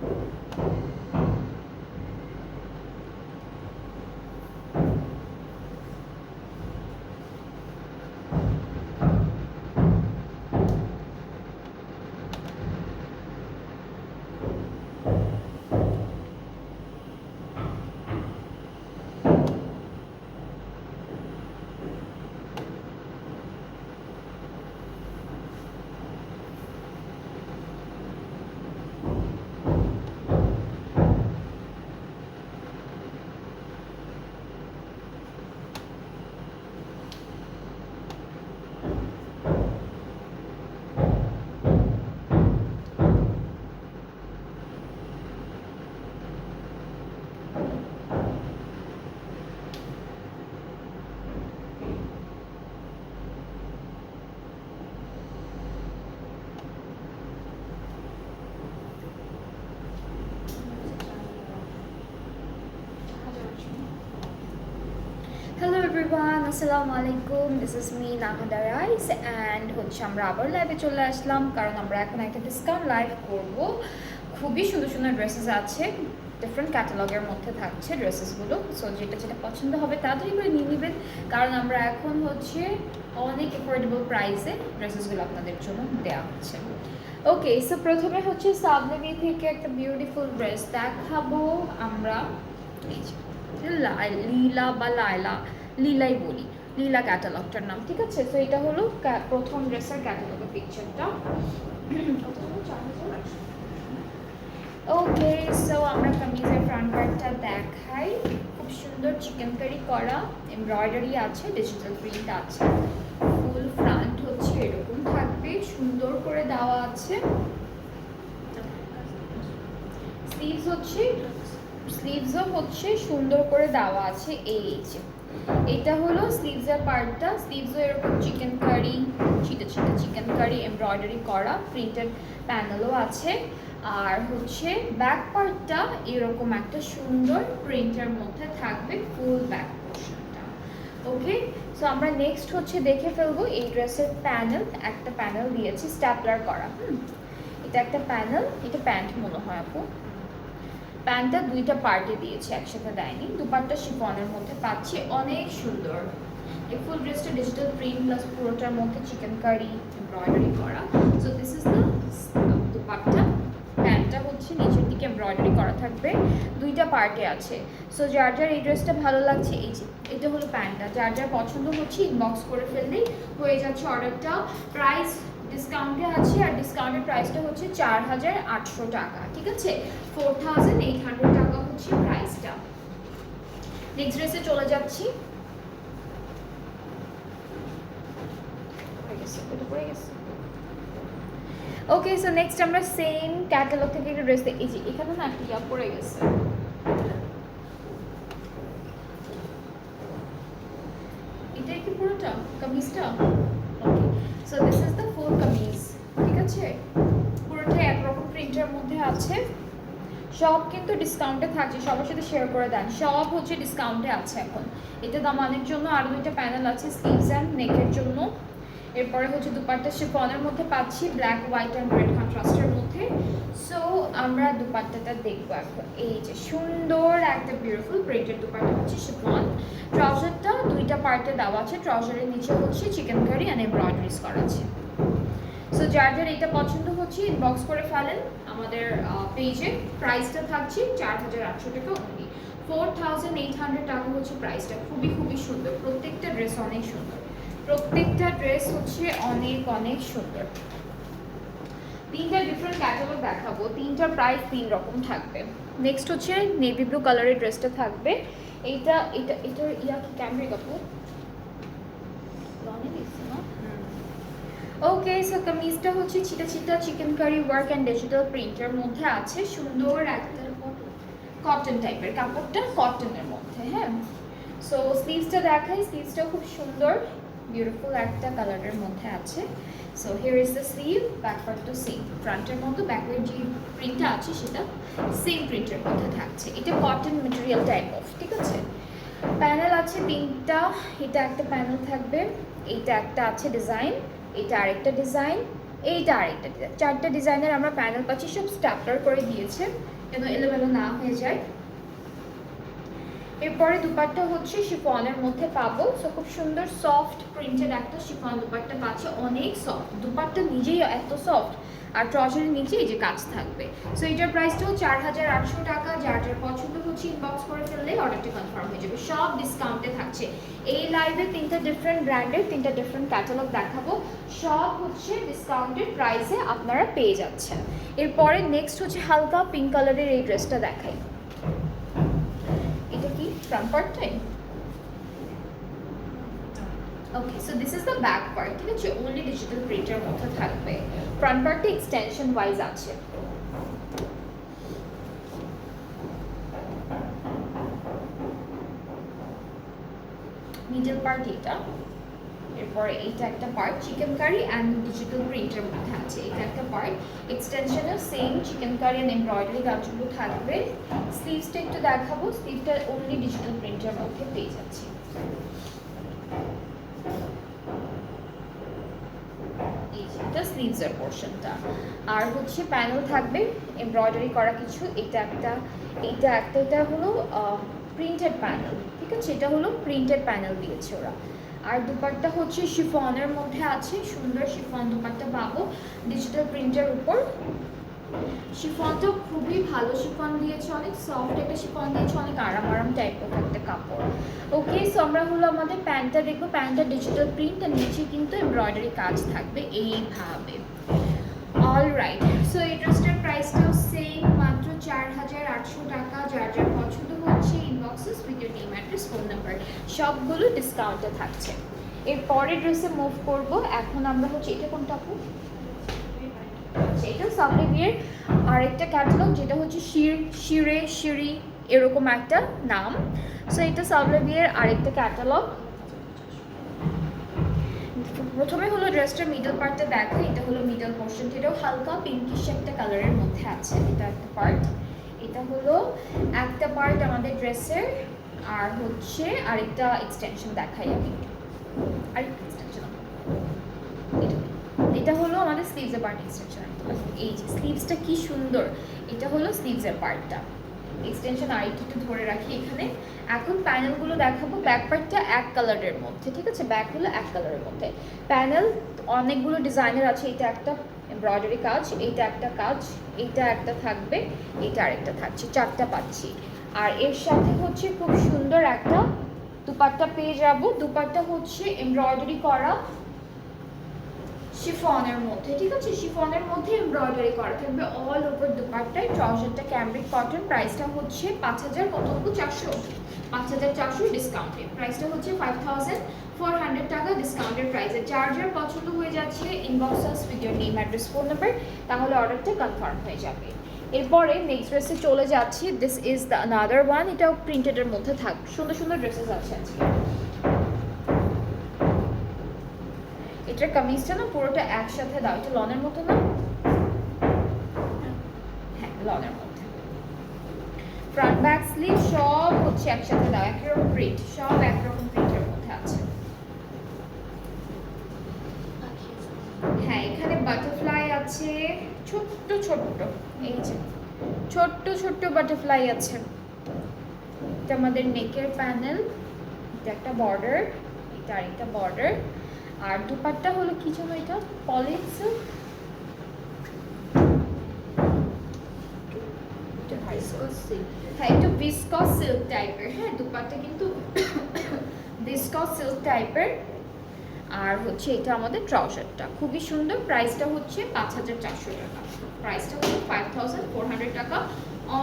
Hello everyone, আসসালামু আলাইকুম. This is me নাহাদা rice and হচ্ছে আমরা আবার লাইভে চলে আসলাম কারণ আমরা এখন একটা ডিসকাউন্ট লাইভ করব. খুবই সুন্দর সুন্দর ড্রেসেস আছে, ডিফারেন্ট ক্যাটালগের মধ্যে থাকছে ড্রেসেসগুলো. সো যেটা যেটা পছন্দ হবে তাড়াতাড়ি করে নিয়ে নেবেন কারণ আমরা এখন হচ্ছে অনেক অ্যাফোর্ডেবল প্রাইসে ড্রেসেসগুলো আপনাদের জন্য দেওয়া হচ্ছে. ওকে, সো প্রথমে হচ্ছে সাবলেভি থেকে একটা বিউটিফুল ড্রেস দেখাবো আমরা. লীলা বা লায়লা, লীলাই বলি, লীলা ক্যাটালগটার নাম, ঠিক আছে? তো এটা হলো প্রথম ড্রেসের ক্যাটালগের পিকচারটা. ওকে, সো আমরা কামিজের ফ্রন্ট পার্টটা দেখাই. খুব সুন্দর চিকেন কারি করা, এমব্রয়ডারি আছে, ডিজিটাল প্রিন্ট আছে. ফুল ফ্রন্ট হচ্ছে এরকম থাকবে, সুন্দর করে দেওয়া আছে. স্লিভসও হচ্ছে সুন্দর করে দেওয়া আছে. এই যে এটা হলো স্লিভসের পার্টটা. স্লিভসও এরকম চিকেন কারি, ছিটা ছিটা চিকেন কারি এমব্রয়ডারি করা, প্রিন্টেড প্যানেলও আছে. আর হচ্ছে ব্যাক পার্টটা এরকম একটা সুন্দর প্রিন্টের মধ্যে থাকবে, ফুল ব্যাক পোর্শনটা. ওকে, সো আমরা নেক্সট হচ্ছে দেখে ফেলবো এই ড্রেসের প্যানেল. একটা প্যানেল দিয়েছি স্ট্যাপলার করা. এটা একটা প্যানেল, এটা প্যান্ট মনে হয় আপু. প্যান্টটা দুইটা পার্টে দিয়েছে, একসাথে দেয়নি. দুপাট্টা শিফনের মধ্যে পাচ্ছি, অনেক সুন্দর. এই ফুল ড্রেসটা ডিজিটাল প্রিন্ট প্লাস পুরোটার মধ্যে চিকেন কারি এমব্রয়ডারি করা. So this is the dupatta. প্যান্টটা হচ্ছে নিচের দিকে এমব্রয়ডারি করা থাকবে, দুইটা পার্টে আছে. সো যার যার এই ড্রেসটা ভালো লাগছে, এই যে এটা হলো প্যান্টটা, যার যার পছন্দ হচ্ছে ইনবক্স করে ফেললেই হয়ে যাচ্ছে অর্ডারটা. প্রাইস ডিসকাউন্টে আছে আর ডিসকাউন্টের প্রাইসটা হচ্ছে 4800 টাকা, ঠিক আছে? 4800 টাকা হচ্ছে প্রাইসটা. নেক্সট ড্রেসে চলে যাচ্ছি. ওকে, সো নেক্সট আমরা সেম ক্যাটালগ থেকে একটা ড্রেস দেখি. এই যে এখানে না একটা ইয়া পড়ে গেছে, এটাই কি পুরোটা কামিজটা? ওকে, সো দিস ইজ দ্য ফুল কামিজ, ঠিক আছে? পুরোটাই একরকম প্রিন্টের মধ্যে আছে. সব কিন্তু ডিসকাউন্টে থাকছে, সবার সাথে শেয়ার করে দেন. সব হচ্ছে ডিসকাউন্টে আছে এখন. এটা দামানের জন্য আরও দুইটা প্যানেল আছে, স্লিভস অ্যান্ড নেকের জন্য. এরপরে হচ্ছে দুপাট্টা শিফনের মধ্যে পাচ্ছি, ব্ল্যাক হোয়াইট অ্যান্ড রেড কন্ট্রাস্টের মধ্যে. সো আমরা দুপাট্টাটা দেখবো এখন. এই যে সুন্দর একটা বিউটিফুল প্রিন্টেড দুপাট্টা হচ্ছে শিফন. ট্রাউজারটা দুইটা পার্টে দেওয়া আছে, ট্রাউজারের নিচে হচ্ছে চিকেন কারি অ্যান্ড এমব্রয়ডারিজ করা আছে. সো যার যার এটা পছন্দ হচ্ছে ইনবক্স করে ফেলেন আমাদের পেজে. প্রাইসটা থাকছে 4800 টাকা অনলি. 4800 টাকা হচ্ছে প্রাইসটা. খুবই খুবই সুন্দর, প্রত্যেকটা ড্রেস অনেক সুন্দর, প্রত্যেকটা ড্রেস হচ্ছে অনেক অনেক সুন্দর. তিনটা ডিফারেন্ট ক্যাটালগ দেখাবো, তিনটার প্রাইস তিন রকম থাকবে. নেক্সট হচ্ছে নেভি ব্লু কালারের ড্রেসটা থাকবে. এইটা এটা এটার ইয়া কি ক্যামেরা কাপড় লনে দিচ্ছে না? ওকে, সো কামিজটা হচ্ছে ছিটা ছিটা chikankari work and digital প্রিন্টের মধ্যে আছে. সুন্দর একটা কটন টাইপের কাপড়টা, কটনের মধ্যে. হ্যাঁ, সো স্লিভসটা দেখাই. স্লিভসটা খুব সুন্দর বিউটিফুল একটা কালারের মধ্যে আছে. So here is the sleeve. Back পার্টটা সেম, ফ্রন্টের মতো ব্যাকের যে প্রিন্টটা আছে সেটা সেম প্রিন্টের মধ্যে থাকছে. এটা কটন মেটেরিয়াল টাইপ অফ, ঠিক আছে? প্যানেল আছে তিনটা. এটা একটা প্যানেল থাকবে, এইটা একটা আছে ডিজাইন, এটা আরেকটা ডিজাইন, এইটা আরেকটা ডিজাইন, 4টা ডিজাইনের আমরা প্যানেল পাচ্ছি, সব স্ট্যাপলার করে দিয়েছে যেন এলোমেলো না হয়ে যায়। এরপরে দুপাট্টা হচ্ছে শিফনের মধ্যে পাবো, সো খুব সুন্দর সফট প্রিন্টেড একটা শিফন দুপাট্টা পাচ্ছে, অনেক সফট, দুপাট্টা নিজেই এত সফট, আর ট্রাউজারের নিচে এই যে কাজ থাকবে। সো এটার প্রাইসটাও 4800 টাকা। যার যার পছন্দ হচ্ছে ইনবক্স করে ফেললেই অর্ডারটি কনফার্ম হয়ে যাবে। সব ডিসকাউন্টে থাকছে। এই লাইভে 3টা ডিফারেন্ট ব্র্যান্ডের 3টা ডিফারেন্ট ক্যাটালগ দেখাবো, সব হচ্ছে ডিসকাউন্টেড প্রাইসে আপনারা পেয়ে যাচ্ছেন। এরপরে নেক্সট হচ্ছে হালকা পিঙ্ক কালারের এই ড্রেসটা দেখাই। এটা কি ফ্রন্ট পার্টটাই? Okay, so this is the back part, ঠিক আছে? ওনলি ডিজিটাল প্রিন্টের মধ্যে থাকবে। ফ্রন্ট পার্টে এক্সটেনশন ওয়াইজ আছে। মিডল পার্ট এটা, এরপরে এইটা একটা part chikankari and digital প্রিন্টের মধ্যে আছে। এটা একটা পার্ট এক্সটেনশনের same chikankari and embroidery কাজগুলো থাকবে। স্লিভসটা একটু দেখাবো, স্লিভটা ওনলি ডিজিটাল প্রিন্টের মধ্যে পেয়ে যাচ্ছি। এটা স্লিভসের পোর্শনটা, আর হচ্ছে প্যানেল থাকবে এমব্রয়ডারি করা কিছু। এটা হলো প্রিন্টেড প্যানেল, ঠিক আছে? এটা হলো প্রিন্টেড প্যানেল দিয়েছে ওরা। আর দুপাট্টা হচ্ছে শিফনের মধ্যে আছে, সুন্দর শিফন দুপাট্টা পাবো ডিজিটাল প্রিন্টের উপর। শিফনটা খুবই ভালো শিফন দিয়েছে, অনেক সফট একটা শিফন দিয়েছে, অনেক আরাম টাইপের একটা কাপড়। ওকে, সো আমরা হলো আমাদের প্যান্টটা দেখবো। প্যান্টটা ডিজিটাল প্রিন্ট আর নিচে কিন্তু এমব্রয়ডারি কাজ থাকবে এইভাবে। অলরাইট, সো এই ড্রেসটার প্রাইসটাও সেম, মাত্র 4800 টাকা। যার যার পছন্দ হচ্ছে inboxes with your name, address, phone number সবগুলো ডিসকাউন্টে থাকছে। এরপরের ড্রেসে মুভ করব। এখন আমরা হচ্ছে এটা কোনটা আপু? এটা সাবলিভিয়ের আরেকটা ক্যাটালগ, যেটা হচ্ছে শিরি এরকম একটা নাম। সো এটা সাবলিভিয়ের আরেকটা ক্যাটালগ। প্রথমে হলো ড্রেসটার মিডল পার্টটা দেখো, এটা হলো মিডল পোর্শন, এটাও হালকা পিঙ্কিশ একটা কালারের মধ্যে আছে। এটা একটা পার্ট, এটা হলো একটা পার্ট আমাদের ড্রেসের, আর হচ্ছে আরেকটা এক্সটেনশন দেখাই আমি। আরেকটা এক্সটেনশন, এটা হলো আমাদের স্লিভসের পার্ট এক্সটেনশন। এই যে স্লিভসটা কি সুন্দর, এটা হলো স্লিভসের পার্টটা এক্সটেনশন। আর একটু ধরে রাখি এখানে। এখন প্যানেলগুলো দেখাবো। ব্যাক পার্টটা এক কালারের মধ্যে, ঠিক আছে? ব্যাক হলো এক কালারের মধ্যে। প্যানেল অনেকগুলো ডিজাইনের আছে। এটা একটা এমব্রয়ডারি কাজ, এইটা একটা কাজ, এইটা একটা থাকবে, এইটা আরেকটা থাকছে, 4টা পাচ্ছি। আর এর সাথে হচ্ছে খুব সুন্দর একটা দুপাট্টা পেয়ে যাবো। দুপাট্টা হচ্ছে এমব্রয়ডারি করা শিফনের মধ্যে, ঠিক আছে? শিফনের মধ্যে এমব্রয়ডারি করা থাকবে অল ওভার দুপাট্টায়। ট্রাউজারটা ক্যামব্রিক কটন। প্রাইসটা হচ্ছে 5000 কত? 5400 ডিসকাউন্টে। প্রাইসটা হচ্ছে 5400 টাকা ডিসকাউন্টের প্রাইসে। যার যার পছন্দ হয়ে যাচ্ছে inbox us with your name, address, phone number, তাহলে অর্ডারটা কনফার্ম হয়ে যাবে। এরপরে নেক্সট ড্রেসে চলে যাচ্ছি। This is the another one. এটাও প্রিন্টেডের মধ্যে থাকবে। সুন্দর সুন্দর ড্রেসেস আছে আজকে। এটার কামিজটা না পুরোটা একসাথে দাও, এটা লনের মতো না? হ্যাঁ, লনের মধ্যে। ফ্রন্ট ব্যাক স্লিভ সব হচ্ছে একসাথে দাও, একরকম প্রিন্ট, সব একরকম প্রিন্টের মধ্যে আছে। হ্যাঁ, এখানে বাটারফ্লাই আছে, ছোট্ট ছোট্ট, এই যে ছোট্ট বাটারফ্লাই আছে। এটা আমাদের নেকের প্যানেল, এটা একটা বর্ডার, এটা আরেকটা বর্ডার। আর দুপাট্টা হলো কি যেন, এটা পলিন সিল্ক, হ্যাঁ একটু ভিসকস সিল্ক টাইপের। হ্যাঁ, দুপাট্টা কিন্তু ভিসকস সিল্ক টাইপের। আর হচ্ছে এটা আমাদের ট্রাউজারটা খুবই সুন্দর। প্রাইসটা হচ্ছে 5400 টাকা। প্রাইসটা হচ্ছে 5400 টাকা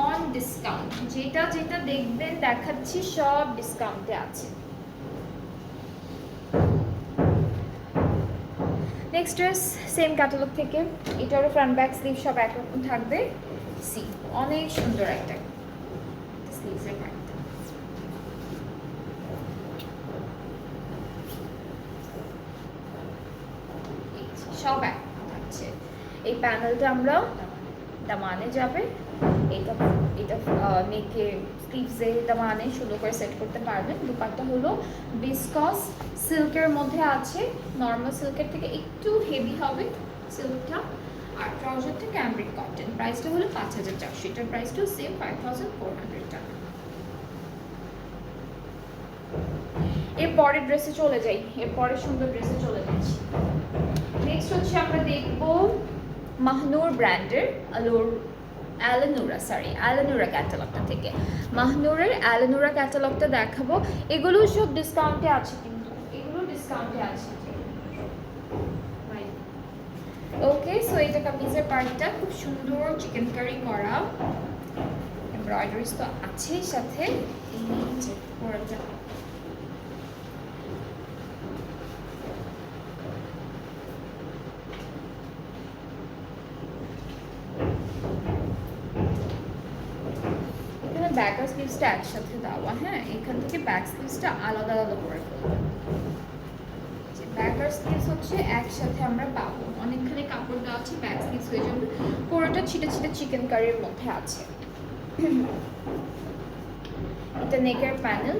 অন ডিসকাউন্ট। যেটা যেটা দেখবেন দেখাচ্ছি সব ডিসকাউন্টে আছে। নেক্সট ড্রেস সেম ক্যাটালগ থেকে, এটারও ফ্রন্ট ব্যাক স্লিভ সব একরকম থাকবে। সি অনেক সুন্দর একটা স্লিভসের পার্টটা। সব একরকম থাকছে। এই প্যানেলটা আমরা দামানে যাবে, এটা এটা নেকে স্লিভসে দামানে সুন্দর করে সেট করতে পারবেন। দুপাট্টা হলো ভিসকস সিল্কের মধ্যে আছে, নর্মাল সিল্কের থেকে একটু হেভি হবে, সিল্কটা, আর ট্রাউজারটা ক্যামব্রিক কটন। প্রাইসটা হলো 5400, এটার প্রাইসটাও সেম 5400 টাকা। এরপরের ড্রেসে চলে যাই, এরপরে সুন্দর ড্রেসে চলে যাচ্ছি। নেক্সট হচ্ছে আমরা দেখব মাহনুর ব্র্যান্ডের অ্যালানুরা ক্যাটালগটা থেকে মাহনুরের অ্যালানুরা ক্যাটালগটা দেখাবো। এগুলো সব ডিসকাউন্টে আছে, কিন্তু এগুলো ডিসকাউন্টে আছে। ওকে, সো এটা কামিজের পার্টটা খুব সুন্দর চিকেন কারি করা, এমব্রয়ডারিজ তো আছেই সাথে। এই যে পুরোটা ব্যাক আর স্লিভসটা একসাথে দেওয়া, হ্যাঁ এখান থেকে ব্যাক স্লিভসটা আলাদা আলাদা করে ফেলবো। ব্যাক আর স্লিভস হচ্ছে একসাথে আমরা পাবো, অনেকখানি কাপড় দেওয়া আছে, ব্যাক স্লিভস হয়ে যাবে। পুরোটা ছিটে ছিটে চিকেন কারির মধ্যে আছে। এটা নেকের প্যানেল,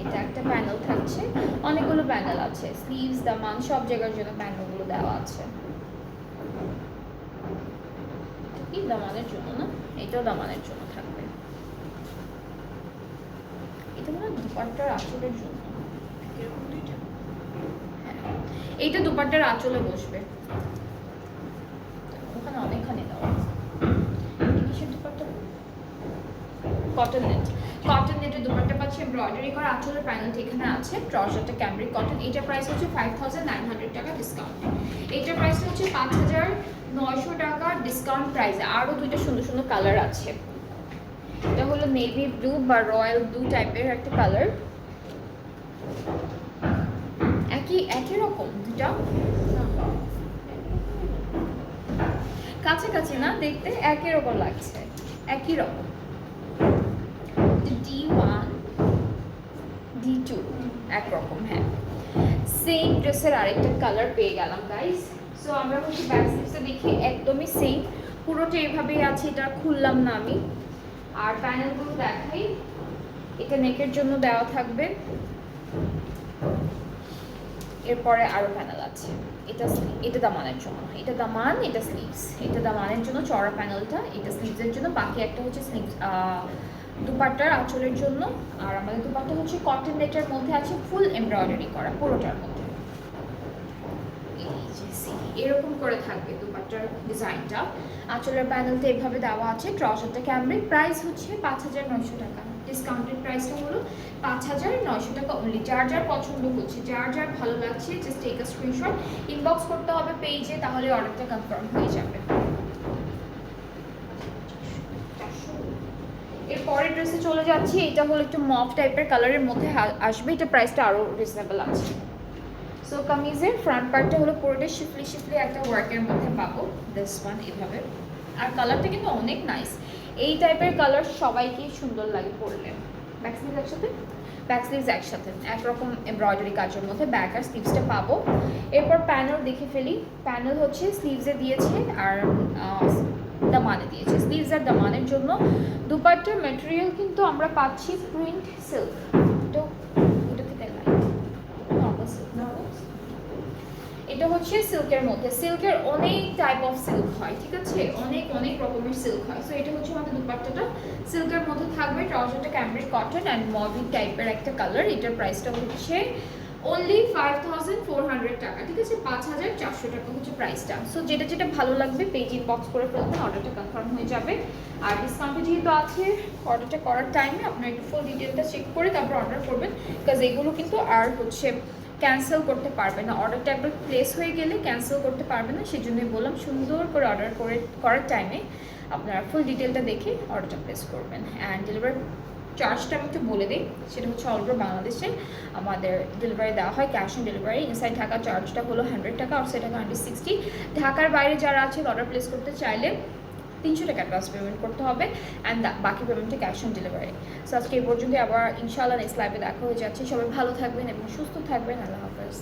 এটা একটা প্যানেল থাকছে, অনেকগুলো প্যানেল আছে, স্লিভস দামান সব জায়গার জন্য প্যানেলগুলো দেওয়া আছে। কি দামানের জন্য না, এটাও দামানের জন্য থাকবে। এটা মানে দুপাট্টার আঁচলের জন্য, এরকম দুইটা, হ্যাঁ এইটা দুপাট্টার আঁচলে বসবে। ওখানে অনেকখানি দেওয়া কিসের দুপাট্টা, কটন নেট, কটন নেটের দুপাট্টা পাচ্ছে, এমব্রয়ডারি করা, আঁচলের প্যানেলটা এখানে আছে। ট্রাউজারটা ক্যামব্রিক কটন, এটার প্রাইস হচ্ছে 5900 টাকা ডিসকাউন্ট। এটার প্রাইসটা হচ্ছে 5900 টাকা ডিসকাউন্ট প্রাইসে। আরও দুইটা সুন্দর সুন্দর কালার আছে। এটা হলো নেভি ব্লু বা রয়্যাল ব্লু টাইপের একটা কালার, একই রকম দুটা, কাছাকাছি না দেখতে, একই রকম লাগছে, একই রকম। D1 D2 একরকম, হ্যাঁ সেম ড্রেসের আরেকটা কালার পেয়ে গেলাম গাইস। সো আমরা হচ্ছে ব্যাক স্লিভসটা দেখি, একদমই সেম, পুরোটা এভাবেই আছে, এটা খুললাম না আমি। আর প্যানেলগুলো দেখাই, এটা নেকের জন্য দেওয়া থাকবে, এরপরে আরো প্যানেল আছে। এটা দামানের জন্য, এটা দামান, এটা স্লিভস। এটা দামানের জন্য চড়া প্যানেলটা, এটা স্লিভসের জন্য, বাকি একটা হচ্ছে স্লিভস দুপাট্টার আঁচলের জন্য। আর আমাদের দুপাট্টা হচ্ছে কটন নেটের মধ্যে আছে, ফুল এমব্রয়ডারি করা পুরোটার মধ্যে। এরকম করে থাকবে দুপাট্টার ডিজাইনটা, আঁচলের প্যানেলটা এভাবে দেওয়া আছে। ট্রাউজারটা ক্যামব্রিক, প্রাইস হচ্ছে 5900 টাকা। ডিসকাউন্টেড প্রাইসটা হলো 5900 টাকা অনলি। যার যার পছন্দ হচ্ছে, যার যার ভালো লাগছে, just take a screenshot, inbox করতে হবে পেজে, তাহলে অর্ডারটা কনফার্ম হয়ে যাবে। এরপরের ড্রেসে চলে যাচ্ছি, এটা হলো একটু মফ টাইপের কালারের মধ্যে আসবে, এটা প্রাইসটা আরও রিজনেবল আছে। সো কামিজের ফ্রন্ট পার্টটা হলো পুরোটা শিফলি একটা ওয়ার্কের মধ্যে পাবো, দিস ওয়ান এভাবে। আর কালারটা কিন্তু অনেক নাইস, এই টাইপের কালার সবাইকেই সুন্দর লাগে পরলে। ব্যাক স্লিভস একসাথে, ব্যাক স্লিভস একসাথে একরকম এমব্রয়ডারি কাজের মধ্যে ব্যাক আর স্লিভসটা পাবো। এরপর প্যানেল দেখে ফেলি, প্যানেল হচ্ছে স্লিভসে দিয়েছে আর দামানে দিয়েছে। স্লিভস আর দামানের জন্য দুপাট্টার ম্যাটেরিয়াল কিন্তু আমরা পাচ্ছি প্রিন্ট সিল্ক, তো এটা থেকে লাইট নর্মাল সিল্ক না, এটা হচ্ছে সিল্কের মধ্যে। সিল্কের অনেক টাইপ অফ সিল্ক হয়, ঠিক আছে, অনেক রকমের সিল্ক হয়। সো এটা হচ্ছে আমাদের দুপাট্টাটা সিল্কের মধ্যে থাকবে। ট্রাউজারটা ক্যামব্রিক কটন অ্যান্ড মভিং টাইপের একটা কালার। এটার প্রাইসটা হচ্ছে অনলি 5400 টাকা, ঠিক আছে, 5400 টাকা হচ্ছে প্রাইসটা। সো যেটা যেটা ভালো লাগবে পেজ ইনবক্স করে ফেলবেন, অর্ডারটা কনফার্ম হয়ে যাবে। আর ডিসকাউন্টে যেহেতু আছে, অর্ডারটা করার টাইমে আপনার একটু ফুল ডিটেলটা চেক করে তারপর অর্ডার করবেন, বিকজ এগুলো কিন্তু আর হচ্ছে ক্যান্সেল করতে পারবে না, অর্ডারটা একবার প্লেস হয়ে গেলে ক্যান্সেল করতে পারবে না। সেই জন্যই বললাম সুন্দর করে অর্ডার করার টাইমে আপনারা ফুল ডিটেলটা দেখে অর্ডারটা প্লেস করবেন। অ্যান্ড ডেলিভারি চার্জটা আমি একটু বলে দিই, সেটা হচ্ছে অল ওভার বাংলাদেশে আমাদের ডেলিভারি দেওয়া হয়, cash on delivery. Inside Dhaka চার্জটা হলো 100 টাকা, আউটসাইড ঢাকা 160। ঢাকার বাইরে যারা আছে অর্ডার প্লেস করতে চাইলে 300 টাকা অ্যাডভান্স পেমেন্ট করতে হবে, অ্যান্ড বাকি পেমেন্টটা ক্যাশ অন ডেলিভারি। সো আজকে এই পর্যন্ত, আবার ইনশাআল্লাহ নেক্সট লাইভে দেখা হয়ে যাচ্ছে। সবাই ভালো থাকবেন এবং সুস্থ থাকবেন। আল্লাহ হাফেজ।